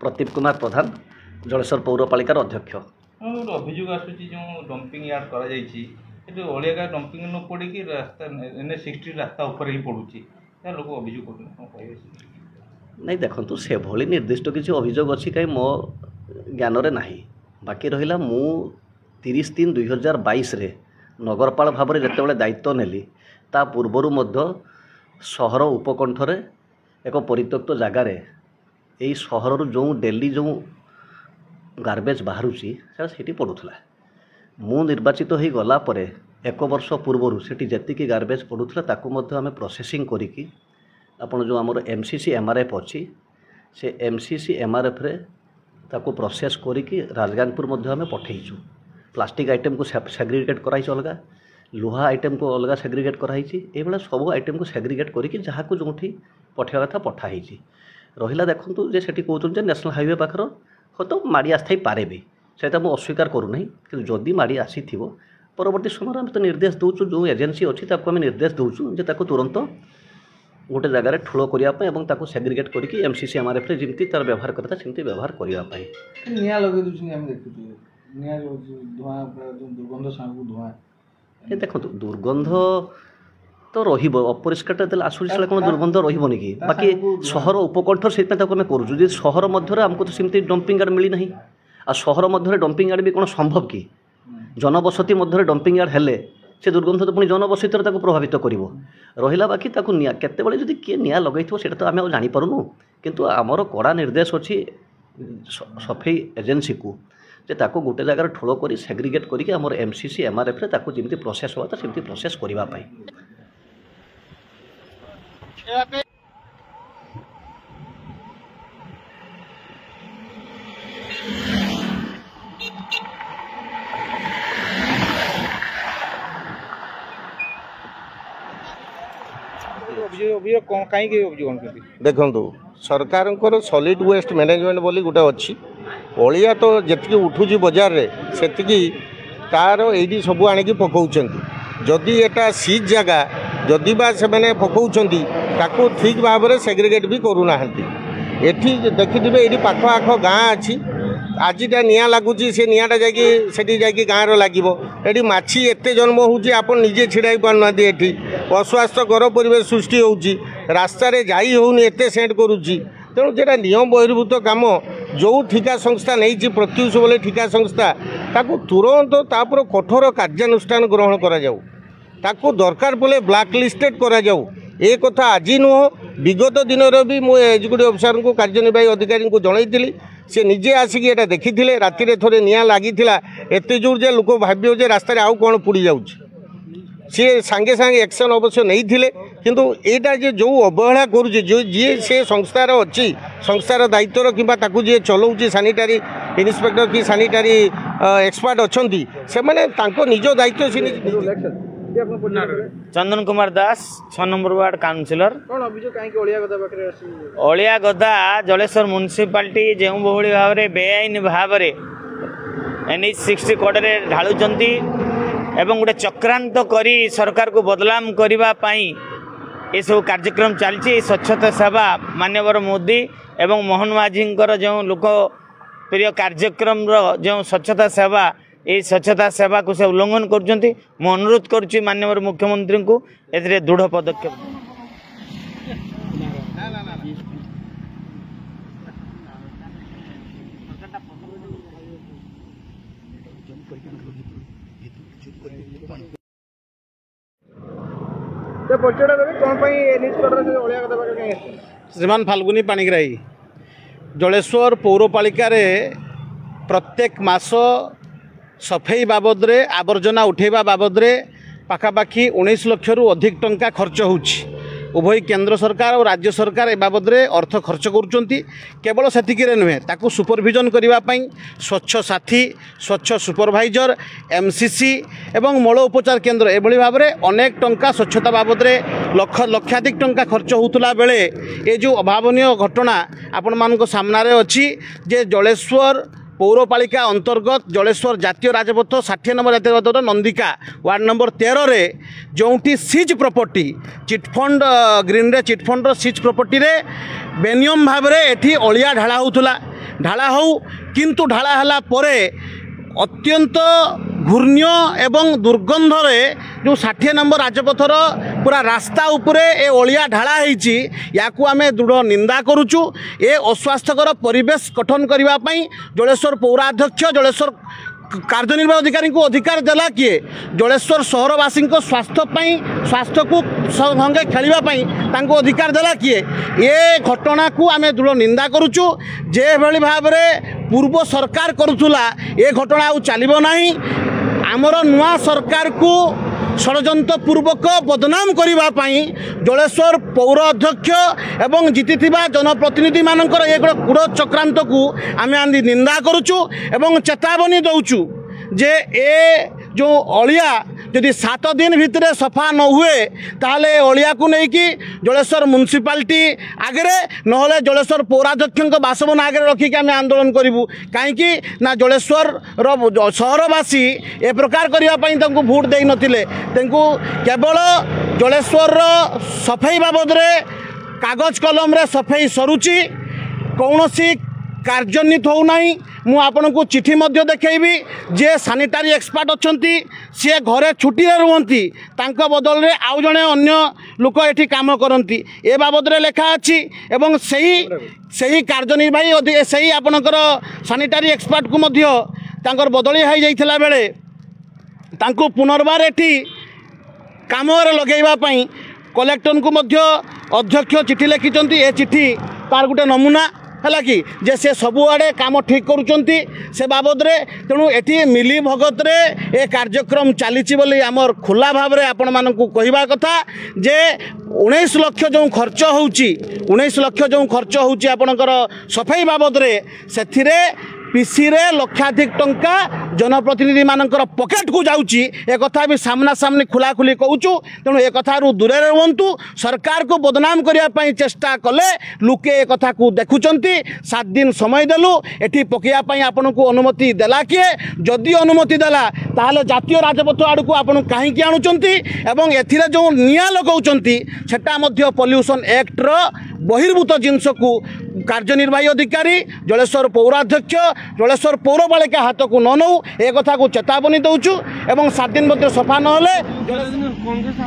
प्रदीप कुमार प्रधान जलेश्वर पौरपालिकार अध्यक्ष। अभियोग आसूची जो डंपिंग यार्ड करा जायछि एतो ओलिया डंपिंग न पड़ी कि रास्ता NH60 रास्ता ऊपर ही पड़ुछि लोक अभियोग कर नहीं देखंतु से भली निर्दिष्ट किसी अभियोग अच्छी कहीं मो ज्ञान रे नाही। बाकी रहिला मु 30/3/2022 रे नगरपाल भाव में जिते दायित्व नेली ता पूर्वर मध्य सहर उपकंठरे एक परित्यक्त जगार यही सहर जो डेली जो गार्बेज बाहरुची से पड़ूला मु निर्वाचित हो गला परे 1 वर्ष पूर्वर से जी गार्बेज पड़ूला ताकू मध्य आमे प्रोसेसिंग करिकी आपण जो आमर MCC MRF अच्छी से MCC MRF रे ताकू प्रोसेस करिकी राजगानपुर मध्य आमे पठेइछु। प्लास्टिक आइटम को सेग्रीगेट कराई अलग लुहा आइटम को अलग सेग्रीगेट कराई ये सब आइटम को सेग्रीगेट करिकी जहाँ को जो पठेवा कथा पठाई रहिला देखंतु जे सेठी कहउछन नेशनल हाईवे पाखर हो तो माड़ी आस्थाई पारे भी सेटा मु अस्वीकार करू नहीं कि जदि माड़ी आसी थिवो परवर्ती समय आम तो निर्देश दूचु जो एजेंसी अच्छी आम निर्देश दूचु जे ताको तुरंत गोटे जगार ठूल करने और ताको सेग्रीगेट करके MCC MRF रे जिमती तार व्यवहार करता सेमती व्यवहार करने निया लगे दुछनी हम देखुछु निया धुआं दुर्गंध सामु धुआं ये देखो दुर्गंध तो रहिबो अपरिष्कार तेल आसुरी कौन दुर्गंध रहिबोनी कि बाकी सहर उपकंठ से आम करूँ सहर मध्य आमको तो सेमती डंपिंग यार्ड मिली नहीं आ सहर मध्य डंपिंग यार्ड भी कौन संभव कि जनबसती मध्य डंपिंग यार्ड हेले से दुर्गंध तो पुणी जनबसती प्रभावित कर रहा बाकी निया केतबेले जदि किए निया लगे सेटा तो आम जानीपारूँ किंतु आमर कड़ा निर्देश अच्छी सफाई एजेंसी को जे ताको गोटे जगार ठोल कर सेग्रीगेट करके आमर MCC MRF रे ताको जिमती प्रोसेस होता सेमती प्रोसेस करबा पाई। देखु सरकार सॉलिड वेस्ट मैनेजमेंट बोली गोटे अच्छी अलिया तो जी उठुची बजार रे सेतिकी तार ये सब आणिकी पकाउछन जदि एटा सीज जगह जदि बा से मैंने पकाउछंती ताकू ठीक भाव में सेग्रीगेट भी करूना एठी देखिथिबे एठी पाख आख गाँ अच्छी आजिटा निया लगुच से नियाटा जाकि गाँव लगे ये माछी एत जन्म होउची आपण निजे छिड़ाई पारना एठी अस्वास्थ्यकर परिवेश सृष्टि होउची रास्तार जाई होउनी एत सेंट करुच्ची तेणु जेटा नियम बहिर्भूत काम जो ठिका संस्था नहीं प्रत्युष बोले ठिका संस्था ताकू तुरंत तापर कठोर कार्यानुष्ठान ग्रहण करा जाऊ ताकू दरकार बोले ब्लैक लिस्टेड करा जाऊ ए कथा आज नुह विगत दिन भी मुझे एग्जीक्यूटिव ऑफिसर को कार्यनिर्वाही अधिकारी को जनई सी निजे आसिक एटा देखी राति थोड़े निया लगी एत जोर जे लोक भाव जे रास्तार आउ कौन पुड़ी जाऊँ सी सांगे सांगे एक्शन अवश्य नहीं थिले किंतु एटा जे जो अवहेला करुचे जो जी से संस्थार अच्छी संस्थार दायित्वर कि जी चलाऊँ सानिटारी इन्स्पेक्टर कि सानिटारी एक्सपर्ट अच्छा से मैंने निज दायित्व से Chandan Kumar Das 6 number ward councillor अलिया गदा जलेश्वर म्युनिसिपालिटी जो बहुली भाव में बेआईन भाव NH60 कड़े ढालुंट एवं गोटे चक्रांत करी सरकार को बदनाम करने ये सब कार्यक्रम चलती स्वच्छता सेवा माननीय मोदी एवं मोहन माझी जो लोकप्रिय कार्यक्रम जो स्वच्छता सेवा ये स्वच्छता सेवा को से उल्लंघन कर अनुरोध करुच्ची माननीय मुख्यमंत्री को ए दृढ़ पदक्षेप श्रीमान फाल्गुनी पाणिग्राही जलेश्वर पौरपालिका प्रत्येक मास सफाई बाबद रे आवर्जना उठेबा बाबद रे पाखापाखि 19 लाख रु अधिक टंका खर्च होउछि उभय केंद्र सरकार और राज्य सरकार ए बाबद रे अर्थ खर्च करुचंती केवल सेतिकी रे नुहे ताकू सुपरविजन करिवा पई स्वच्छ साथी स्वच्छ सुपरवाइजर MCC एवं मल उपचार केंद्र एभली भाव में अनेक टंका स्वच्छता बाबद रे लक्षाधिक टंका खर्च होउतला बेले ए जो अभावनीय घटना आपण मानको सामना रे अछि जे जलेश्वर पौरपालिका अंतर्गत जलेश्वर जातीय राजपथ 60 नंबर जातीय राजपथ नंदिका वार्ड नंबर 13 रे जोटी सीज प्रॉपर्टी चिटफंड ग्रीन रे चिटफंड सीज प्रॉपर्टी रे बेनियम भाव में एठी अलिया ढाला होउथला ढाला हो किंतु ढाला हला परे अत्यंत घूर्ण्य एवं दुर्गंध रे जो 60 नंबर राजपथर पूरा रास्ता उपरे ए अलिया ढाला होईची याकू आमे दृढ़ निंदा करूचु। ए अस्वास्थ्यकर परिवेश गठन करबा पई जलेश्वर पौराध्यक्ष जलेश्वर कार्यनिर्वाही अधिकारी को अधिकार देला किए जलेश्वर सहरवासी स्वास्थ्य को संगे खेलवाई अधिकार देला किए ये घटना को आम दृढ़ निंदा करुचु। जे भली भाव में पूर्व सरकार करुला ये घटना आउ चलिबो नहीं। आमर नुआ सरकार को षड्यंत्र पूर्वक बदनाम करने जलेश्वर पौर अध्यक्ष एवं जीतिथिबा जनप्रतिनिधि मानकर एक कूड़ चक्रांत को आम निंदा करुचु एवं चेतावनी दौचु जे ए जो अलिया जदि 7 दिन भितर सफा न हुए ताले अलिया को लेकिन जलेश्वर म्युनिसिपालिटी आगे नहले जलेश्वर पौराध्यक्ष बासभवन आगे रखिक आम आंदोलन करूँ कहीं ना जलेश्वर सहरवासी ए प्रकार करने भोट दे नथिले केवल जलेश्वर सफाई बाबद कागज कलम रे सफाई सरुची कौनसी कार्यान्वित होना मु आपण को चिठी मध्य देखैबी जे सानिटारी एक्सपर्ट अच्छी सी घरे छुट्टी रुहंती तांका बदल रे आउ जणे अन्य लोक एठी काम करती ए बाबद रे लेखा अछि एवं सही कार्यनिर्वाही सही आपणकर सानिटारी एक्सपर्ट को मध्य तांकर बदली हो जाइथिला बेले तांको पुनर्बार एठी काम लगेइबा पई कलेक्टर को मध्य अध्यक्ष चिठी लिखिचंती ए चिठी तार गुटे नमूना है कि जे से सबुआड़े काम ठीक करुचंती से बाबद रे तेणु एटी मिली भगत रे ए कार्यक्रम चली बोली आमर खुला भाव में आपण मानकु कहवा कथा जे 19 लाख जो खर्च होउची 19 लाख जो खर्च होउची आपणकर सफाई बाबद रे सेथिरे पीसी रे लक्षाधिक टंका जनप्रतिनिधि मानकर पॉकेट को जाउची ए कथा भी सामना सामने खुला खुली कहूचु। तेणु ए कथारू दूरे रुहंतु सरकार को बदनाम करिया पई चेष्टा कले लुके ए कथा को देखुचंती 7 दिन समय देलु एठी पकिया पई आपन को अनुमति देला किए जदि अनुमति देला ताहले जातीय राजपथ आड़ को आपन काहे कि आनुचंती एवं एथिरे जो निया लगाउचंती सेटा मध्य पॉल्यूशन एक्ट रो बहिर्भूत जिनस को कार्यनिर्वाही अधिकारी जलेश्वर पौराध्यक्ष जलेश्वर पौरपालिका हाथ को न नौ ए कथा को चेतावनी दौचु एवं 7 दिन मध्य सफा नहले कांग्रेस